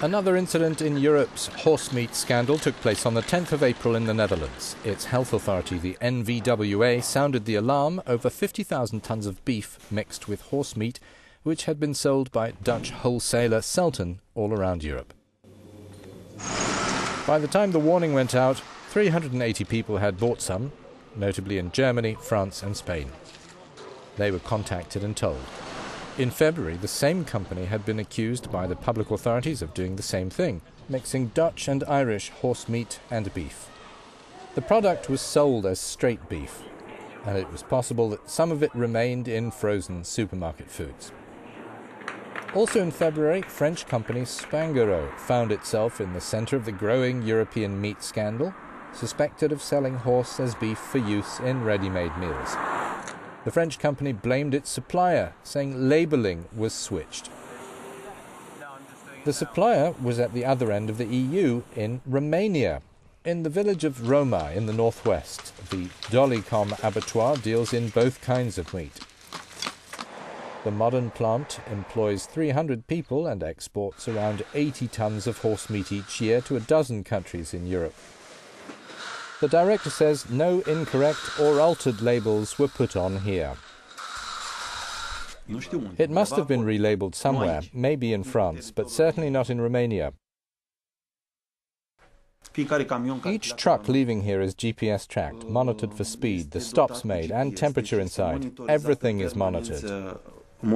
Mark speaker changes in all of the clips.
Speaker 1: Another incident in Europe's horse meat scandal took place on the 10th of April in the Netherlands. Its health authority, the NVWA, sounded the alarm over 50,000 tons of beef mixed with horse meat, which had been sold by Dutch wholesaler Sultan all around Europe. By the time the warning went out, 380 people had bought some, notably in Germany, France and Spain. They were contacted and told. In February, the same company had been accused by the public authorities of doing the same thing, mixing Dutch and Irish horse meat and beef. The product was sold as straight beef, and it was possible that some of it remained in frozen supermarket foods. Also in February, French company Spanghero found itself in the centre of the growing European meat scandal, suspected of selling horse as beef for use in ready-made meals. The French company blamed its supplier, saying labelling was switched. The supplier was at the other end of the EU, in Romania. In the village of Roma in the northwest, the Doly-com abbatoire deals in both kinds of meat. The modern plant employs 300 people and exports around 80 tons of horse meat each year to a dozen countries in Europe. The director says no incorrect or altered labels were put on here. It must have been relabeled somewhere, maybe in France, but certainly not in Romania. Each truck leaving here is GPS tracked, monitored for speed, the stops made and temperature inside. Everything is monitored. A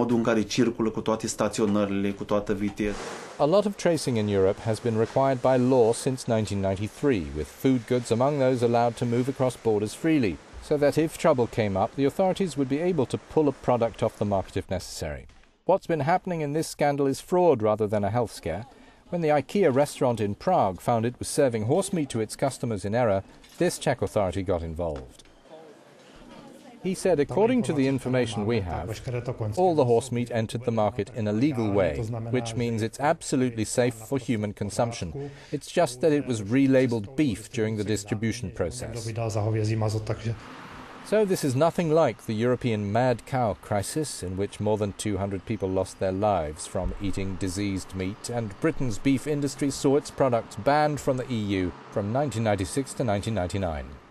Speaker 1: lot of tracing in Europe has been required by law since 1993, with food goods among those allowed to move across borders freely, so that if trouble came up, the authorities would be able to pull a product off the market if necessary. What's been happening in this scandal is fraud rather than a health scare. When the IKEA restaurant in Prague found it was serving horse meat to its customers in error, this Czech authority got involved. He said, according to the information we have, all the horse meat entered the market in a legal way, which means it's absolutely safe for human consumption. It's just that it was relabeled beef during the distribution process. So this is nothing like the European mad cow crisis, in which more than 200 people lost their lives from eating diseased meat, and Britain's beef industry saw its products banned from the EU from 1996 to 1999.